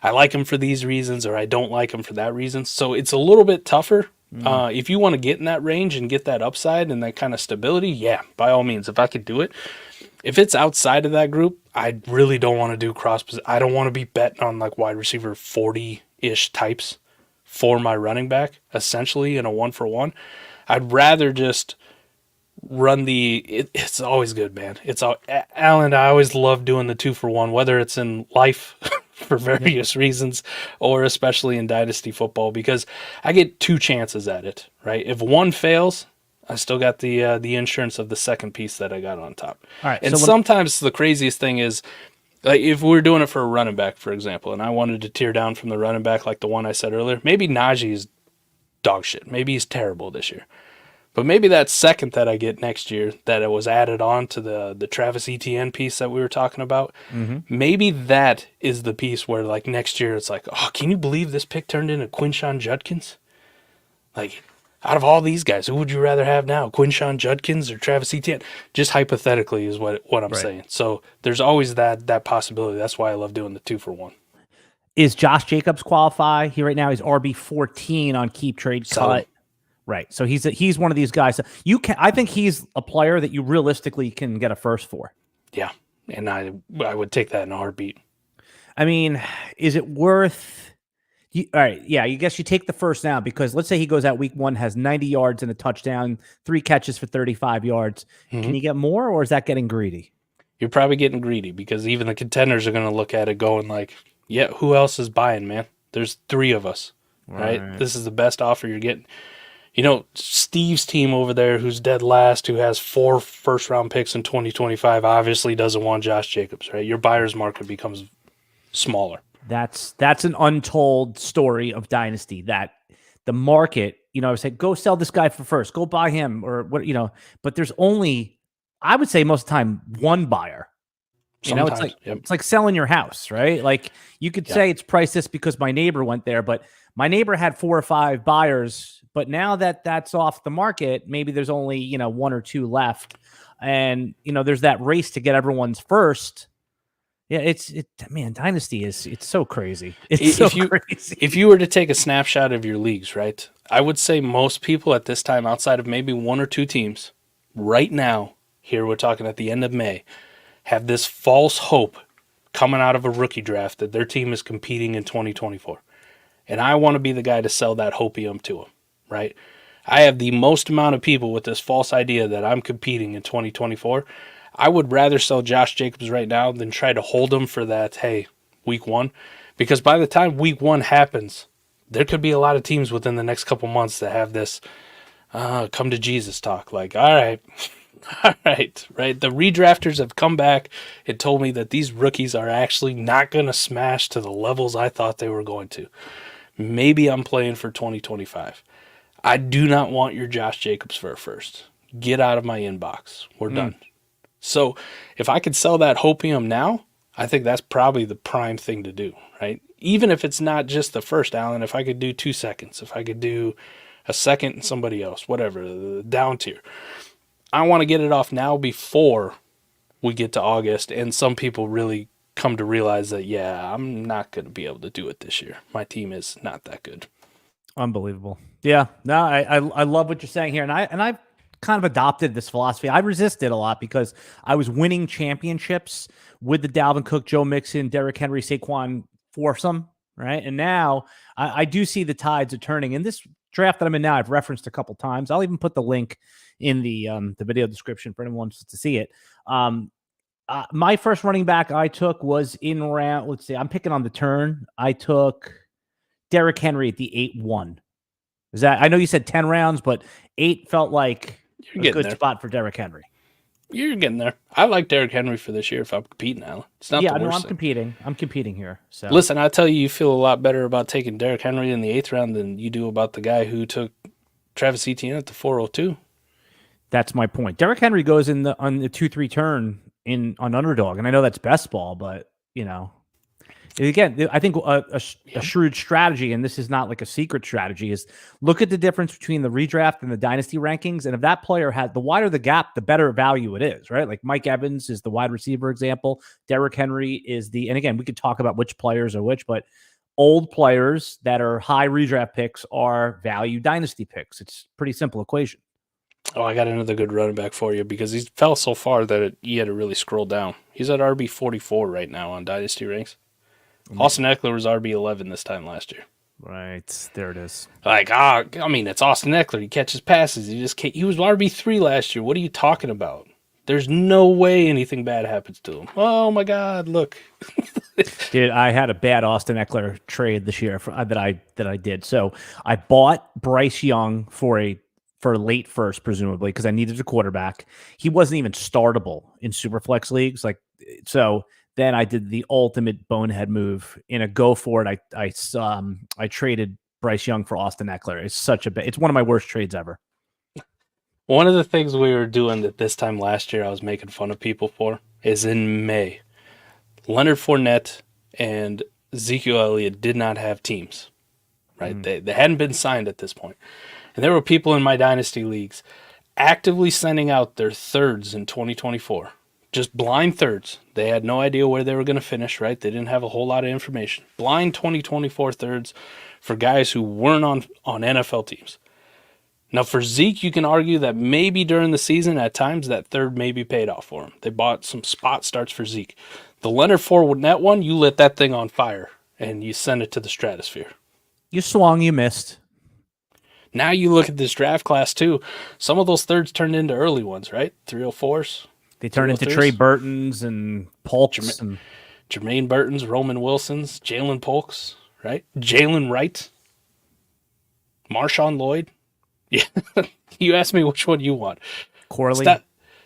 I like him for these reasons, or I don't like him for that reason. So it's a little bit tougher. If you want to get in that range and get that upside and that kind of stability, yeah, by all means, if I could do it. If it's outside of that group, I really don't want to do I don't want to be betting on like wide receiver 40-ish types for my running back, essentially in a 1-for-1. I'd rather just run it's always good, man. Alan, I always love doing the 2-for-1, whether it's in life for various reasons, or especially in Dynasty football, because I get 2 chances at it, right? If one fails, I still got the insurance of the second piece that I got on top. All right, and sometimes the craziest thing is, like, if we were doing it for a running back, for example, and I wanted to tear down from the running back like the one I said earlier, maybe Najee is dog shit. Maybe he's terrible this year. But maybe that second that I get next year, that it was added on to the Travis Etienne piece that we were talking about, maybe that is the piece where, like, next year it's like, oh, can you believe this pick turned into Quinshon Judkins? Like, out of all these guys, who would you rather have now, Quinshon Judkins or Travis Etienne? Just hypothetically is what I'm saying. So there's always that possibility. That's why I love doing the 2-for-1. Is Josh Jacobs qualify? Right now he's RB 14 on Keep Trade Cut. Right. So he's one of these guys. I think he's a player that you realistically can get a first for. Yeah. And I would take that in a heartbeat. I mean, is it worth all right, yeah, I guess you take the first now, because let's say he goes out week 1, has 90 yards and a touchdown, 3 catches for 35 yards. Can you get more, or is that getting greedy? You're probably getting greedy, because even the contenders are going to look at it going like, yeah, who else is buying, man? There's 3 of us, right? This is the best offer you're getting. Steve's team over there, who's dead last, who has 4 first-round picks in 2025, obviously doesn't want Josh Jacobs, right? Your buyer's market becomes smaller. That's an untold story of Dynasty, that the market, I said, go sell this guy for first, go buy him, or what, but there's only, I would say most of the time, one buyer. It's like selling your house, right? Like, you could say it's priced this because my neighbor went there, but my neighbor had 4 or 5 buyers. But now that that's off the market, maybe there's only, 1 or 2 left. And, there's that race to get everyone's first. Yeah, man, Dynasty it's so crazy. Crazy. If you were to take a snapshot of your leagues, right, I would say most people at this time, outside of maybe 1 or 2 teams, right now, here we're talking at the end of May, have this false hope coming out of a rookie draft that their team is competing in 2024. And I want to be the guy to sell that hopium to them. Right? I have the most amount of people with this false idea that I'm competing in 2024. I would rather sell Josh Jacobs right now than try to hold him for that, hey, week 1. Because by the time week 1 happens, there could be a lot of teams within the next couple months that have this come to Jesus talk. Like, all right, right? The redrafters have come back and told me that these rookies are actually not going to smash to the levels I thought they were going to. Maybe I'm playing for 2025. I do not want your Josh Jacobs for a first. Get out of my inbox. We're done. So if I could sell that hopium now, I think that's probably the prime thing to do, right? Even if it's not just the first, Alan, if I could do 2 seconds, if I could do a second and somebody else, whatever, the down tier. I want to get it off now before we get to August, and some people really come to realize that, yeah, I'm not going to be able to do it this year. My team is not that good. Unbelievable. Yeah, no, I love what you're saying here, and I've kind of adopted this philosophy. I resisted a lot because I was winning championships with the Dalvin Cook, Joe Mixon, Derrick Henry, Saquon foursome, right? And now I do see the tides are turning. In this draft that I'm in now, I've referenced a couple times. I'll even put the link in the video description for anyone who wants to see it. My first running back I took was in round. Let's see, I'm picking on the turn. I took Derrick Henry at the 8-1. Is that? I know you said 10 rounds, but 8 felt like a good spot for Derrick Henry. You're getting there. I like Derrick Henry for this year if I'm competing, Alan. It's not the worst I'm thing. competing. I'm competing here. So listen, I tell you, you feel a lot better about taking Derrick Henry in the 8th round than you do about the guy who took Travis Etienne at the 402. That's my point. Derrick Henry goes on the 2-3 turn on underdog, and I know that's best ball, but again, I think a shrewd strategy, and this is not like a secret strategy, is look at the difference between the redraft and the dynasty rankings. And if that player had, the wider the gap, the better value it is, right? Like Mike Evans is the wide receiver example. Derrick Henry is and again, we could talk about which players are which, but old players that are high redraft picks are value dynasty picks. It's a pretty simple equation. Oh, I got another good running back for you because he fell so far that you had to really scroll down. He's at RB 44 right now on dynasty ranks. Austin Eckler was RB 11 this time last year. Right, there it is. Like, it's Austin Eckler. He catches passes. He was RB 3 last year. What are you talking about? There's no way anything bad happens to him. Oh my God, look. Dude, I had a bad Austin Eckler trade this year that I did. So I bought Bryce Young for late first, presumably, because I needed a quarterback. He wasn't even startable in Superflex leagues. So then I did the ultimate bonehead move in a go for it. I traded Bryce Young for Austin Eckler. It's one of my worst trades ever. One of the things we were doing that this time last year I was making fun of people for is in May, Leonard Fournette and Ezekiel Elliott did not have teams, right? They hadn't been signed at this point. And there were people in my dynasty leagues actively sending out their thirds in 2024. Just blind thirds. They had no idea where they were going to finish, right? They didn't have a whole lot of information. Blind 2024 thirds for guys who weren't on NFL teams. Now, for Zeke, you can argue that maybe during the season, at times, that third maybe paid off for him. They bought some spot starts for Zeke. The Leonard Fournette one, you lit that thing on fire, and you send it to the stratosphere. You swung, you missed. Now you look at this draft class, too. Some of those thirds turned into early ones, right? 304s. They turned into Trey Burtons and Polks. Jermaine Burtons, Roman Wilsons, Jalen Polks, right? Jalen Wright. Marshawn Lloyd. Yeah, you asked me which one you want. Corley.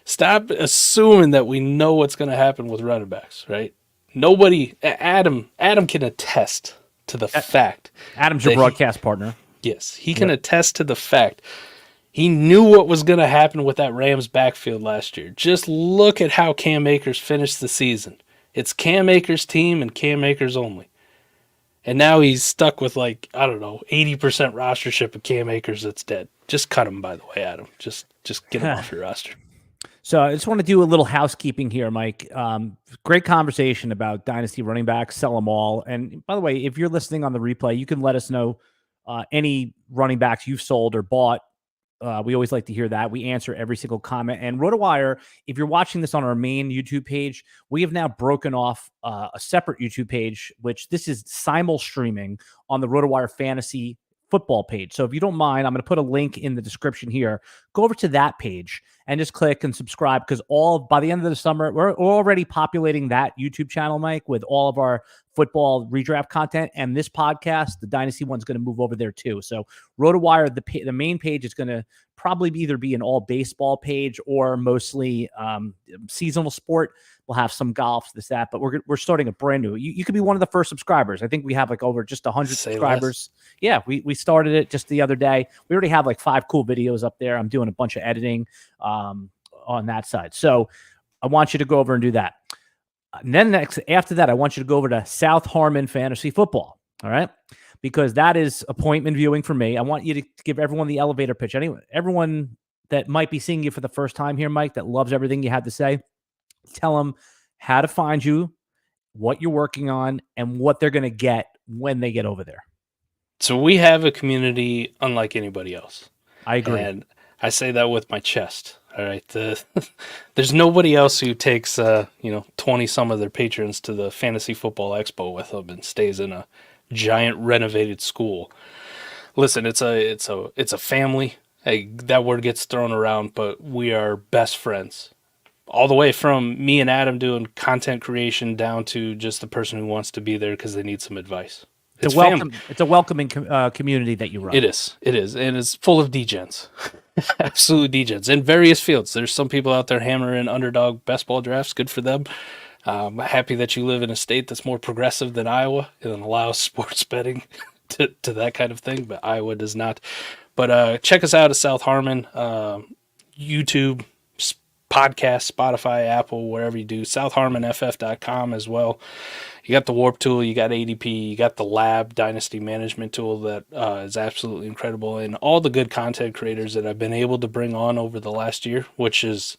Stop assuming that we know what's going to happen with running backs, right? Nobody, Adam can attest to the fact. Adam's your broadcast partner. Yes, he can attest to the fact. He knew what was going to happen with that Rams backfield last year. Just look at how Cam Akers finished the season. It's Cam Akers' team and Cam Akers only. And now he's stuck with 80% rostership of Cam Akers that's dead. Just cut him, by the way, Adam. Just get him off your roster. So I just want to do a little housekeeping here, Mike. Great conversation about dynasty running backs, sell them all. And by the way, if you're listening on the replay, you can let us know any running backs you've sold or bought. We always like to hear that. We answer every single comment. And RotoWire, if you're watching this on our main YouTube page, we have now broken off a separate YouTube page, which this is simul streaming on the RotoWire Fantasy Football page. So if you don't mind, I'm going to put a link in the description here. Go over to that page and just click and subscribe, because by the end of the summer, we're already populating that YouTube channel, Mike, with all of our football redraft content. And this podcast, the Dynasty one's going to move over there too. So RotoWire, the main page is going to probably either be an all baseball page or mostly seasonal sport. We'll have some golf, that, but we're starting a brand new. You could be one of the first subscribers. I think we have over just 100 subscribers. Yeah, we started it just the other day. We already have 5 cool videos up there. I'm doing a bunch of editing on that side. So I want you to go over and do that. And then after that, I want you to go over to South Harmon Fantasy Football. All right. Because that is appointment viewing for me. I want you to give everyone the elevator pitch. Everyone that might be seeing you for the first time here, Mike, that loves everything you had to say, tell them how to find you, what you're working on, and what they're going to get when they get over there. So we have a community unlike anybody else. I agree. And I say that with my chest. All right. There's nobody else who takes 20 some of their patrons to the Fantasy Football Expo with them and stays in a giant renovated school. Listen, it's a family. Hey, that word gets thrown around, but we are best friends. All the way from me and Adam doing content creation down to just the person who wants to be there because they need some advice. It's a welcoming community that you run. It is, and it's full of degens. Absolute degens in various fields. There's some people out there hammering underdog best ball drafts. Good for them. Happy that you live in a state that's more progressive than Iowa and allows sports betting to that kind of thing, but Iowa does not. But check us out at South Harmon, YouTube, podcast, Spotify, Apple, wherever you do, southharmonff.com as well. You got the Warp tool, you got ADP, you got the Lab Dynasty management tool that is absolutely incredible, and all the good content creators that I've been able to bring on over the last year, which is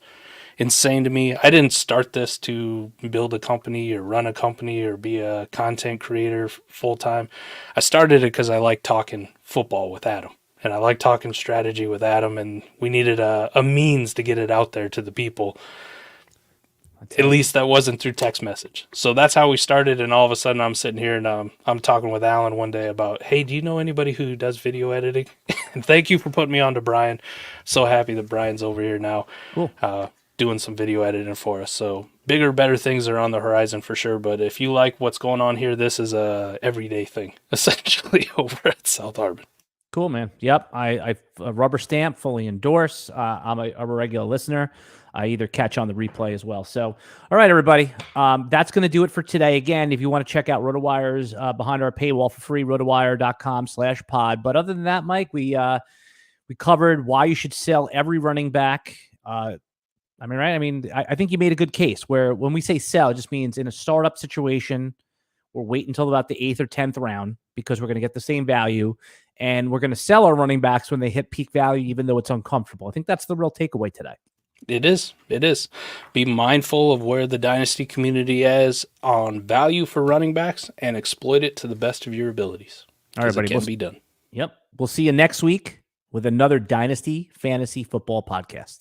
insane to me. I didn't start this to build a company or run a company or be a content creator full time. I started it because I like talking football with Adam. And I like talking strategy with Adam, and we needed a means to get it out there to the people. At least that wasn't through text message. So that's how we started, and all of a sudden I'm sitting here and I'm talking with Alan one day about, hey, do you know anybody who does video editing? And thank you for putting me on to Brian. So happy that Brian's over here now. Cool. Doing some video editing for us. So bigger, better things are on the horizon for sure. But if you like what's going on here, this is a everyday thing, essentially, over at South Harmon. Cool, man. Yep. I rubber stamp, fully endorse. I'm a regular listener. I either catch on the replay as well. So, all right, everybody. That's going to do it for today. Again, if you want to check out RotoWire's behind our paywall for free, rotowire.com/pod. But other than that, Mike, we covered why you should sell every running back. I think you made a good case where when we say sell, it just means in a startup situation, we'll wait until about the 8th or 10th round because we're going to get the same value. And we're going to sell our running backs when they hit peak value, even though it's uncomfortable. I think that's the real takeaway today. It is. Be mindful of where the Dynasty community is on value for running backs and exploit it to the best of your abilities. All right, buddy. It can be done. Yep. We'll see you next week with another Dynasty Fantasy Football podcast.